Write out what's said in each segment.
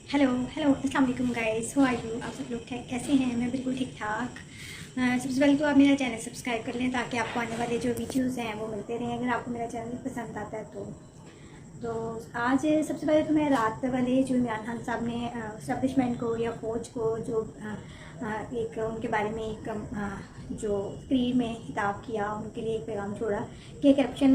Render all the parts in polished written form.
Hello hello अस्सलाम वालेकुम guys, how are you. आप सब लोग कैसे हैं? मैं बिल्कुल ठीक ठाक। सबसे पहले तो आप मेरा चैनल सब्सक्राइब कर लें ताकि आपको आने वाले जो वीडियोज़ हैं वो मिलते रहें, अगर आपको मेरा चैनल पसंद आता है तो आज सबसे पहले तो मैं रात वाले जो इमरान खान साहब ने इस्टेब्लिशमेंट को या फ़ौज को जो एक उनके बारे में एक जो स्क्रीन में खिताब किया, उनके लिए एक पैगाम छोड़ा कि करप्शन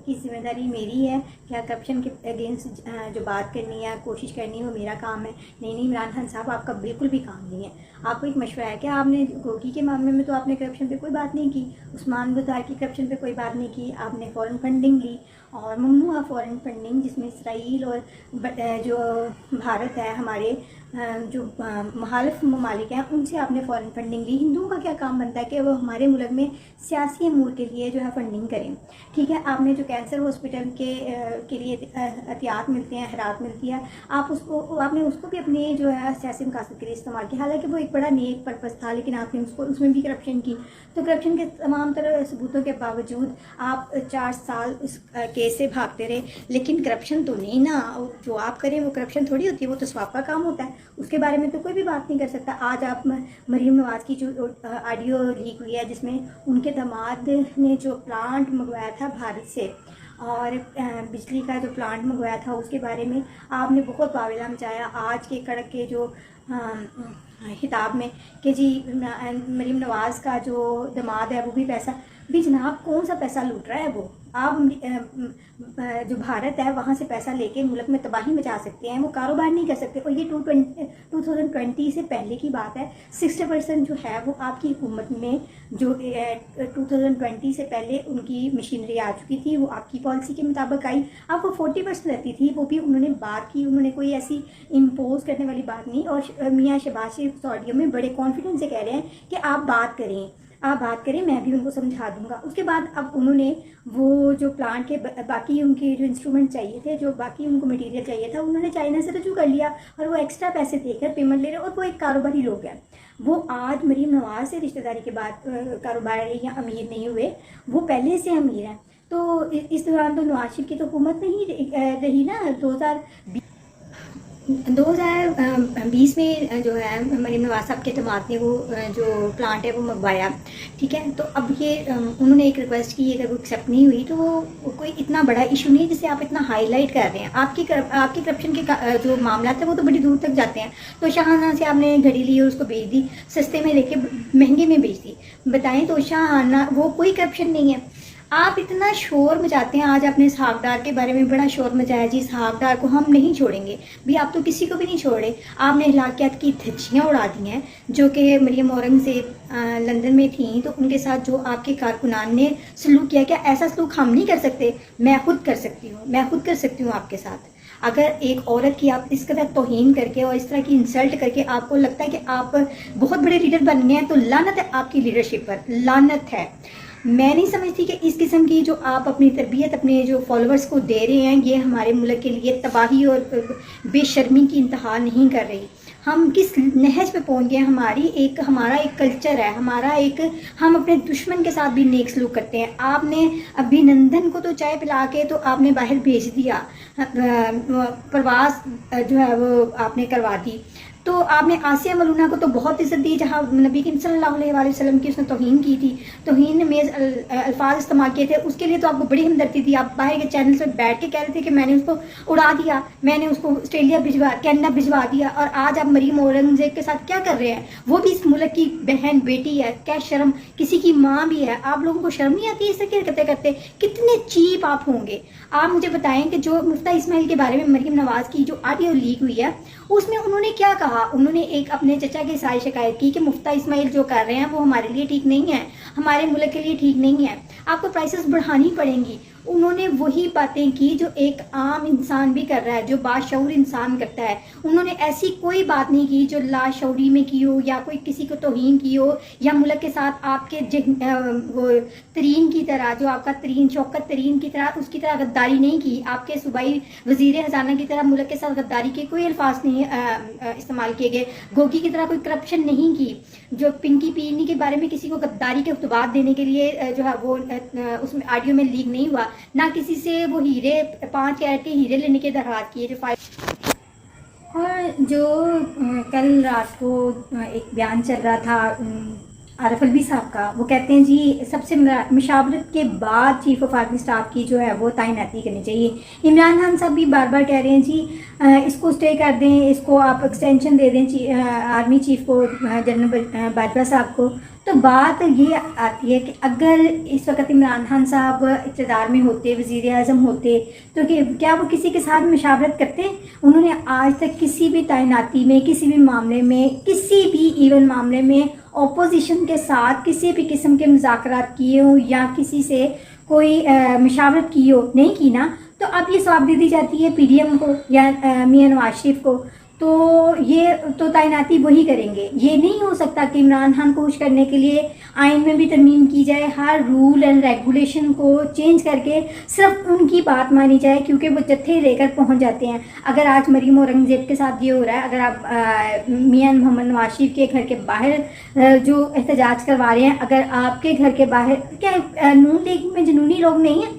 की जिम्मेदारी मेरी है। क्या करप्शन के अगेंस्ट जो बात करनी है, कोशिश करनी है, वो मेरा काम है। नहीं इमरान खान साहब, आपका बिल्कुल भी काम नहीं है। आपको एक मशवरा है कि आपने गोगी के मामले में तो आपने करप्शन पे कोई बात नहीं की, उस्मान बुज़दार की करप्शन पे कोई बात नहीं की। आपने फ़ॉरेन फंडिंग ली और ममनुआ फ़ॉरेन फंडिंग, जिसमें इसराइल और जो भारत है, हमारे जो मुखालिफ ममालिक हैं, उनसे आपने फ़ॉरेन फंडिंग ली। हिंदुओं का क्या काम बनता है कि वो हमारे मुल्क में सियासी अमूर के लिए जो है फंडिंग करें। ठीक है, आपने जो कैंसर हॉस्पिटल के लिए एहतियात मिलते हैं, खैरात मिलती है, आपने उसको भी अपने जो है सियासी मकासद के लिए इस्तेमाल किया। हालांकि वो एक बड़ा नेक पर्पज़ था, लेकिन आपने उसमें भी करप्शन की। तो करप्शन के तमाम तरह सबूतों के बावजूद आप 4 साल उस केस से भागते रहे। लेकिन करप्शन तो नहीं ना, जो आप करें वो करप्शन थोड़ी होती है, वो तो स्वाप का काम होता है। उसके बारे में तो कोई भी बात नहीं कर सकता। आज आप मरीम नवाज़ की जो ऑडियो लीक हुई है, जिसमें उनके दामाद ने जो प्लांट मंगवाया था भारत से और बिजली का जो प्लांट मंगवाया था, उसके बारे में आपने बहुत वावेला मचाया आज के कड़क के जो खिताब में कि जी मरीम नवाज़ का जो दामाद है वो भी पैसा भी। जनाब, कौन सा पैसा लूट रहा है वो? आप जो भारत है वहाँ से पैसा लेके मुल्क में तबाही मचा सकते हैं, वो कारोबार नहीं कर सकते। और ये 2020 से पहले की बात है। 60% जो है वो आपकी हुकूमत में जो 2020 से पहले उनकी मशीनरी आ चुकी थी, वो आपकी पॉलिसी के मुताबिक आई। आपको 40% रहती थी, वो भी उन्होंने बात की। उन्होंने कोई ऐसी इम्पोज करने वाली बात नहीं। और मियाँ शहबाज शरीफ ऑडियो में बड़े कॉन्फिडेंस से कह रहे हैं कि आप बात करें, मैं भी उनको समझा दूंगा। उसके बाद अब उन्होंने वो जो प्लांट के बाकी उनके जो इंस्ट्रूमेंट चाहिए थे, जो बाकी उनको मटेरियल चाहिए था, उन्होंने चाइना से रजू कर लिया और वो एक्स्ट्रा पैसे देकर पेमेंट ले रहे, और वो एक कारोबारी लोग हैं। वो आज मरीम नवाज से रिश्तेदारी के बाद कारोबारी या अमीर नहीं हुए, वो पहले से अमीर हैं। तो इस दौरान तो नवाज शरीफ की तो हुकूमत नहीं रही ना। 2020 में जो है मरीम नवाज साहब के दामाद ने वो जो प्लांट है वो मंगवाया। ठीक है, तो अब ये उन्होंने एक रिक्वेस्ट की, अगर वो एक्सेप्ट नहीं हुई तो वो कोई इतना बड़ा इशू नहीं है जिसे आप इतना हाईलाइट कर रहे हैं। आपकी करप्शन के जो मामला है वो तो बड़ी दूर तक जाते हैं। तो शाहजहां से आपने घड़ी ली और उसको बेच दी, सस्ते में लेके महंगे में बेच दी। बताएं तो शाहजहां वो कोई करप्शन नहीं है। आप इतना शोर मचाते हैं। आज आपने इसहाक डार के बारे में बड़ा शोर मचाया, जी इसहाक डार को हम नहीं छोड़ेंगे। भी आप तो किसी को भी नहीं छोड़े। आपने इलाकियात की धज्जियाँ उड़ा दी हैं, जो कि मरियम औरंगज़ेब लंदन में थी, तो उनके साथ जो आपके कारकुनान ने सलूक किया, क्या ऐसा सलूक हम नहीं कर सकते? मैं खुद कर सकती हूँ आपके साथ। अगर एक औरत की आप इस कदर तौहीन करके और इस तरह की इंसल्ट करके आपको लगता है कि आप बहुत बड़े लीडर बन गए हैं, तो लानत है आपकी लीडरशिप पर, लानत है। मैं नहीं समझती कि इस किस्म की जो आप अपनी तरबियत अपने जो फॉलोअर्स को दे रहे हैं, ये हमारे मुल्क के लिए तबाही और बेशर्मी की इंतहा नहीं कर रही। हम किस नहज पे पहुंच गए? हमारा एक कल्चर है, हम अपने दुश्मन के साथ भी नेक सलूक करते हैं। आपने अभिनंदन को तो चाय पिला के तो आपने बाहर भेज दिया, प्रवास जो है वो आपने करवा दी। तो आपने आसिया मलूना को तो बहुत इज्जत दी, जहाँ नबी करीम सल्लल्लाहु अलैहि वसल्लम की उसने तौहीन की थी, तौहीन में अल्फाज इस्तेमाल किए थे, उसके लिए तो आपको बड़ी हमदर्दी थी। आप बाहर के चैनल पर बैठ के कह रहे थे कि मैंने उसको उड़ा दिया, मैंने उसको ऑस्ट्रेलिया कैनेडा भिजवा दिया। और आज आप मरीम औरंगज़ेब के साथ क्या कर रहे हैं? वो भी इस मुल्क की बहन बेटी है, क्या शर्म, किसी की माँ भी है। आप लोगों को शर्म नहीं आती इससे हरकतें करते? कितने चीप आप होंगे। आप मुझे बताएं कि जो मुफ्ता इस्माइल के बारे में मरीम नवाज की जो ऑडियो लीक हुई है, उसमें उन्होंने क्या कहा? उन्होंने एक अपने चचा की सारी शिकायत की कि मुफ्ता इस्माइल जो कर रहे हैं वो हमारे लिए ठीक नहीं है, हमारे मुल्क के लिए ठीक नहीं है, आपको प्राइसेस बढ़ानी पड़ेंगी। उन्होंने वही बातें की जो एक आम इंसान भी कर रहा है, जो बाशऊर इंसान करता है। उन्होंने ऐसी कोई बात नहीं की जो लाशऊरी में की हो, या कोई किसी को तौहीन की हो, या मुल्क के साथ आपके तरीन की तरह, जो आपका तरीन शौकत तरीन की तरह, उसकी तरह गद्दारी नहीं की। आपके सूबाई वजीर खजाना की तरह मुल्क के साथ गद्दारी के कोई अल्फाज नहीं इस्तेमाल किए गए। गोगी की तरह कोई करप्शन नहीं की। जो पिंकी पीनी के बारे में किसी को गद्दारी के खुतबात देने के लिए जो है वो उसमें ऑडियो में लीक नहीं हुआ। ना किसी से वो हीरे 5 कैरेट के हीरे लेने के दरखास्त किए जो और जो कल रात को एक बयान चल रहा था आरिफ अलवी साहब का, वो कहते हैं जी सबसे मशावरत के बाद चीफ ऑफ आर्मी स्टाफ की जो है वो तैनाती करनी चाहिए। इमरान खान साहब भी बार बार कह रहे हैं जी इसको स्टे कर दें, इसको आप एक्सटेंशन दे दें आर्मी चीफ को, जनरल बाजवा साहब को। तो बात ये आती है कि अगर इस वक्त इमरान खान साहब इक़्तिदार में होते, वज़ीर आज़म होते, तो क्या वो किसी के साथ मशावरत करते? उन्होंने आज तक किसी भी तैनाती में, किसी भी मामले में, किसी भी इवन मामले में अपोजिशन के साथ किसी भी किस्म के मुज़ाकरात किए हो या किसी से कोई मशावरत की हो, नहीं की ना। तो अब ये सौंप दे दी जाती है पीडीएम को या मियां नवाज शरीफ को, तो ये तो तैनाती वही करेंगे। ये नहीं हो सकता कि इमरान खान को खुश करने के लिए आइन में भी तरमीम की जाए, हर रूल एंड रेगुलेशन को चेंज करके सिर्फ उनकी बात मानी जाए, क्योंकि वो जत्थे लेकर पहुंच जाते हैं। अगर आज मरीम औरंगज़ेब के साथ ये हो रहा है, अगर आप मियां मोहम्मद नवाज शरीफ के घर के बाहर जो एहतजाज करवा रहे हैं, अगर आपके घर के बाहर, क्या नून लीग में जुनूनी लोग नहीं हैं?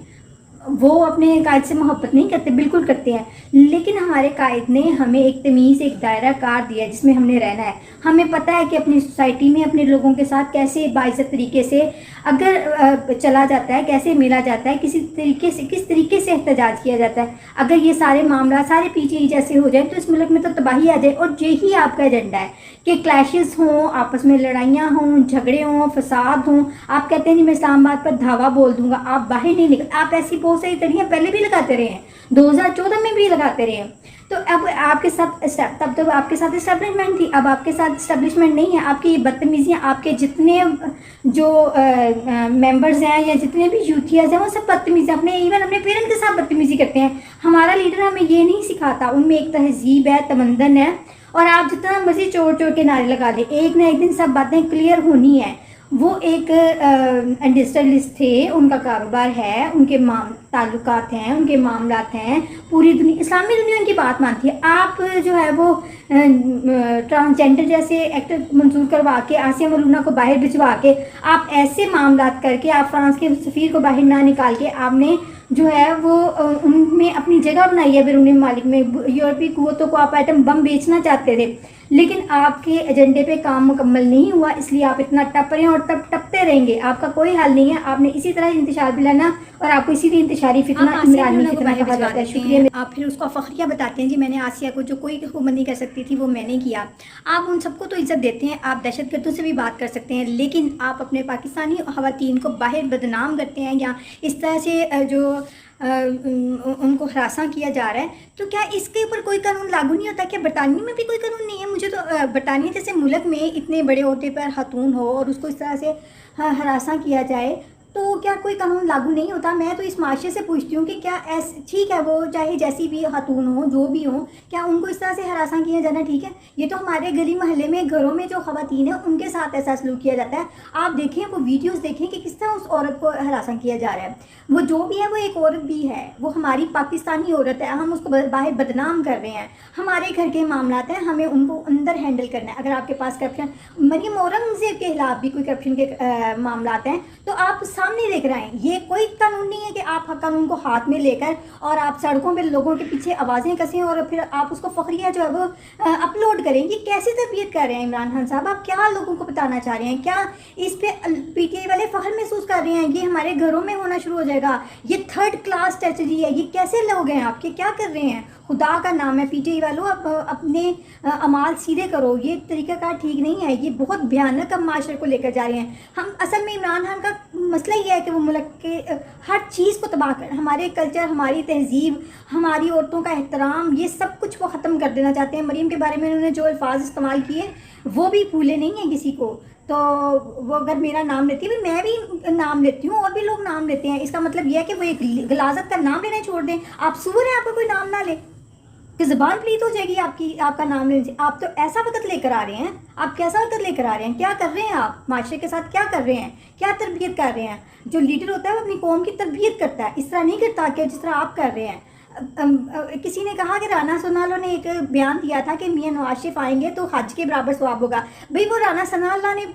वो अपने कायद से मोहब्बत नहीं करते, बिल्कुल करते हैं, लेकिन हमारे कायद ने हमें एक तमीज़, एक दायरा कार दिया जिसमें हमने रहना है। हमें पता है कि अपनी सोसाइटी में अपने लोगों के साथ कैसे बाइज़्ज़त तरीके से अगर चला जाता है, कैसे मिला जाता है, किस तरीके से एहतजाज किया जाता है। अगर ये सारे मामला सारे पीछे जैसे हो जाए तो इस मुल्क में तो तबाही आ जाए। और यही आपका एजेंडा है कि क्लैशेस हों, आपस में लड़ाइयाँ हों, झगड़े हों, फसाद हों। आप कहते हैं नहीं मैं इस्लामाबाद पर धावा बोल दूंगा, आप बाहर नहीं निकल। आप ऐसी बहुत सारी तड़ियाँ पहले भी लगाते रहे हैं, 2014 में भी लगाते रहे हैं। तो अब आपके साथ तब तो आपके साथ इस्टेब्लिशमेंट थी, अब आपके साथ इस्टेब्लिशमेंट नहीं है। आपकी ये बदतमीजियाँ, आपके जितने जो मेंबर्स हैं या जितने भी यूथियाज हैं, वो सब बदतमीजी अपने इवन अपने पेरेंट्स के साथ बदतमीजी करते हैं। हमारा लीडर हमें ये नहीं सिखाता। उनमें एक तहजीब है, तमंदन है, और आप जितना मर्जी चोर चोर के नारे लगा दें, एक ना एक दिन सब बातें क्लियर होनी है। वो एक इंडस्ट्रियलिस्ट थे, उनका कारोबार है, उनके ताल्लुकात हैं, उनके मामलात हैं, पूरी दुनिया, इस्लामी दुनिया उनकी बात मानती है। आप जो है वो ट्रांसजेंडर जैसे एक्टर मंजूर करवा के, आसिया मलूना को बाहर भिजवा के, आप ऐसे मामलात करके, आप फ्रांस के सफ़ीर को बाहर ना निकाल के, आपने जो है वो उनमें अपनी जगह बनाई है बैरूनी ममालिक में। यूरोपीय कुव्वतों को आप एटम बम बेचना चाहते थे, लेकिन आपके एजेंडे पे काम मुकम्मल नहीं हुआ, इसलिए आप इतना टप रहे हैं और टपते रहेंगे। आपका कोई हल नहीं है। आपने इसी तरह इंतशार भी लेना और आपको इसीलिए इंतशारी फितना, इमरानी फितना कहा जाता है। शुक्रिया। आप फिर उसको फखरिया बताते हैं जी मैंने आसिया को, जो कोई हुकूमत नहीं कर सकती थी वो मैंने किया। आप उन सबको तो इज्जत देते हैं, आप दहशतगर्दों से भी बात कर सकते हैं, लेकिन आप अपने पाकिस्तानी ख़वातीन को बाहर बदनाम करते हैं या इस तरह से जो उनको हरासा किया जा रहा है। तो क्या इसके ऊपर कोई कानून लागू नहीं होता? क्या बरतानिया में भी कोई कानून नहीं है? मुझे तो बरतानिया जैसे मुल्क में इतने बड़े ओहदे पर खातून हो और उसको इस तरह से हरासा किया जाए, तो क्या कोई कानून लागू नहीं होता? मैं तो इस माशरे से पूछती हूँ कि क्या ठीक है, वो चाहे जैसी भी खातून हो, जो भी हो, क्या उनको इस तरह से हरासा किया जाना ठीक है? ये तो हमारे गली मोहल्ले में, घरों में जो ख़वातीन है उनके साथ ऐसा सलूक किया जाता है। आप देखें, वो वीडियोस देखें कि किस तरह उस औरत को हरासा किया जा रहा है। वो जो भी है वो एक औरत भी है, वो हमारी पाकिस्तानी औरत है, हम उसको बाहर बदनाम कर रहे हैं। हमारे घर के मामलात हैं, हमें उनको अंदर हैंडल करना है। अगर आपके पास करप्शन, मरीम औरंगज़ेब के खिलाफ भी कोई करप्शन के मामलात हैं, तो आप सामने लेकर आएँ। ये कोई कानून नहीं है कि आप कानून को हाथ में लेकर और आप सड़कों पे लोगों के पीछे आवाज़ें कसें और फिर आप उसको फखरिया जो है वो अपलोड करें। ये कैसी तरबियत कर रहे हैं इमरान खान साहब? आप क्या लोगों को बताना चाह रहे हैं? क्या इस पे पीटीआई वाले फख्र महसूस कर रहे हैं? ये हमारे घरों में होना शुरू हो जाएगा। ये थर्ड क्लास स्ट्रेटजी है। ये कैसे लोग हैं आपके? क्या कर रहे हैं? खुदा का नाम है पीटीआई वालों, आप अपने अमाल सीधे करो। ये तरीक़ाकार ठीक नहीं है। ये बहुत भयानक अब माशरे को लेकर जा रहे हैं। हम असल में इमरान खान का मसला ये है कि वो मुल्क के हर चीज़ को तबाह कर, हमारे कल्चर, हमारी तहजीब, हमारी औरतों का एहतराम, ये सब कुछ वो ख़त्म कर देना चाहते हैं। मरीम के बारे में उन्होंने जो अल्फाज इस्तेमाल किए वो भी भूले नहीं हैं किसी को। तो वो अगर मेरा नाम लेती है, मैं भी नाम लेती हूँ और भी लोग नाम लेते हैं, इसका मतलब यह है कि वो एक गलाजत का नाम लेना छोड़ दें। आप सूर हैं, आपका कोई नाम ना ले कि ज़बान प्लीत हो जाएगी आपका नाम लेने। आप तो ऐसा वक्त लेकर आ रहे हैं, आप कैसा वक्त लेकर आ रहे हैं? क्या कर रहे हैं आप माशरे के साथ? क्या कर रहे हैं? क्या तरबियत कर रहे हैं? जो लीडर होता है वो अपनी कौम की तरबियत करता है, इस तरह नहीं करता कि जिस तरह आप कर रहे हैं। किसी ने कहा कि राना सनाउल्लाह ने एक बयान दिया था कि मियां नवाज शरीफ आएंगे तो हज के बराबर सवाब होगा। भाई वो राना सनाउल्लाह ने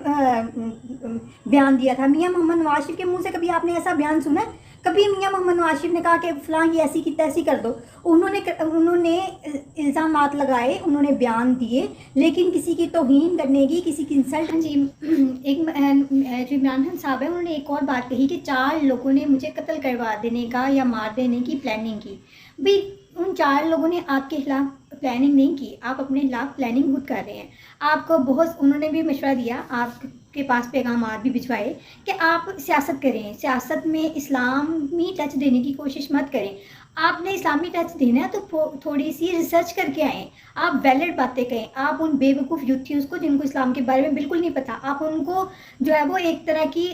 बयान दिया था, मियां मोहम्मद नवाज शरीफ के मुंह से कभी आपने ऐसा बयान सुना? کبھی میاں محمد نواز شریف نے کہا کہ فلاں یہ ایسی کی تیسی کر دو، انہوں نے الزامات لگائے، انہوں نے بیان دیے، لیکن کسی کی توہین کرنے کی، کسی کی انسلٹ. جی ایک جو عمران خان صاحب ہیں انہوں نے ایک اور بات کہی کہ 4 لوگوں نے مجھے قتل کروا دینے کا یا مار دینے کی پلاننگ کی. بھئی ان 4 لوگوں نے آپ کے خلاف پلاننگ نہیں کی، آپ اپنے خلاف پلاننگ خود کر رہے ہیں. آپ کو انہوں نے بھی مشورہ دیا، آپ کے پاس پیغامات بھی بھجوائے کہ آپ سیاست کریں، سیاست میں اسلامی ٹچ دینے کی کوشش مت کریں. آپ نے اسلامی ٹچ دینا ہے تو تھوڑی سی ریسرچ کر کے آئیں، آپ ویلڈ باتیں کہیں. آپ ان بے وقوف یوتھیوز کو جن کو اسلام کے بارے میں بالکل نہیں پتہ، آپ ان کو جو ہے وہ ایک طرح کی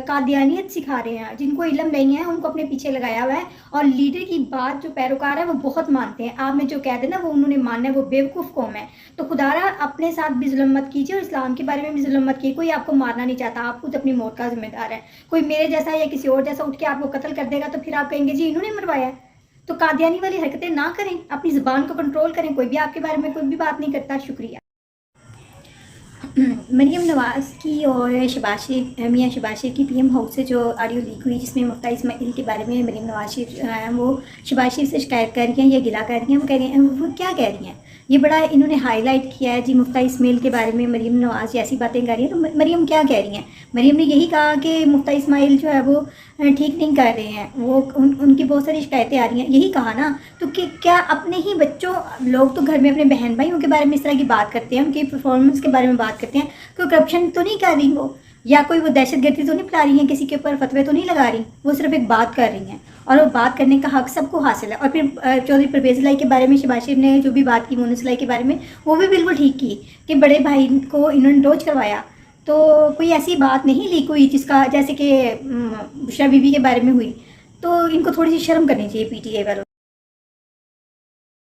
قادیانیت سکھا رہے ہیں. جن کو علم نہیں ہے ان کو اپنے پیچھے لگایا ہوا ہے، اور لیڈر کی بات جو پیروکار ہے وہ بہت مانتے ہیں. آپ نے جو کہہ دیں نا وہ انہوں نے ماننا ہے، وہ بے وقوف قوم ہے. تو خدا را اپنے ساتھ بھی ظلم مت کیجیے، اور اسلام کے بارے میں بھی ظلم مت کیجیے. کوئی آپ کو مارنا نہیں چاہتا، آپ خود اپنی موت کا ذمہ دار ہے. کوئی میرے جیسا یا کسی اور جیسا اٹھ کے آپ کو قتل کر دے گا تو پھر آپ کہیں گے جی انہوں نے مروایا ہے. تو قادیانی والی حرکتیں نہ کریں، اپنی زبان کو کنٹرول کریں. کوئی بھی آپ کے بارے میں کوئی بھی بات نہیں کرتا. شکریہ. مریم نواز کی اور میاں شہباز شریف کی پی ایم ہاؤس سے جو آڈیو لیک ہوئی جس میں مفتیٰ اسماعیل کے بارے میں مریم نواز شریف ہیں وہ شہباز شریف سے شکایت کر رہی ہیں یا گلا کر رہی ہیں. وہ کہہ رہی ہیں، وہ کیا کہہ رہی ہیں، یہ بڑا انہوں نے ہائی لائٹ کیا ہے جی مفتیٰ اسماعیل کے بارے میں مریم نواز ایسی باتیں کر رہی ہیں. تو مریم کیا کہہ رہی ہیں؟ مریم نے یہی کہا کہ مفتیٰ اسماعیل جو ہے وہ ٹھیک نہیں کر رہے ہیں، وہ ان کی بہت ساری شکایتیں آ رہی ہیں، یہی کہا نا. تو کیا اپنے ہی بچوں، لوگ تو گھر میں اپنے بہن بھائیوں کے بارے میں اس طرح کی بات کرتے ہیں، ان کی پرفارمنس کے بارے میں بات کرتے ہیں. کوئی کرپشن تو نہیں کر رہی وہ، یا کوئی وہ دہشت گردی تو نہیں پھیلا رہی ہیں، کسی کے اوپر فتوے تو نہیں لگا رہی. وہ صرف ایک بات کر رہی ہیں، اور وہ بات کرنے کا حق سب کو حاصل ہے. اور پھر چودھری پرویز الہی کے بارے میں شہباز شریف نے جو بھی بات کی، مونس الہی کے بارے میں، وہ بھی بالکل ٹھیک کی کہ بڑے بھائی کو انہوں نے ڈوج کروایا. تو کوئی ایسی بات نہیں لیک ہوئی جس کا، جیسے کہ بشرا بی بی کے بارے میں ہوئی. تو ان کو تھوڑی سی شرم کرنی چاہیے پی ٹی آئی والوں.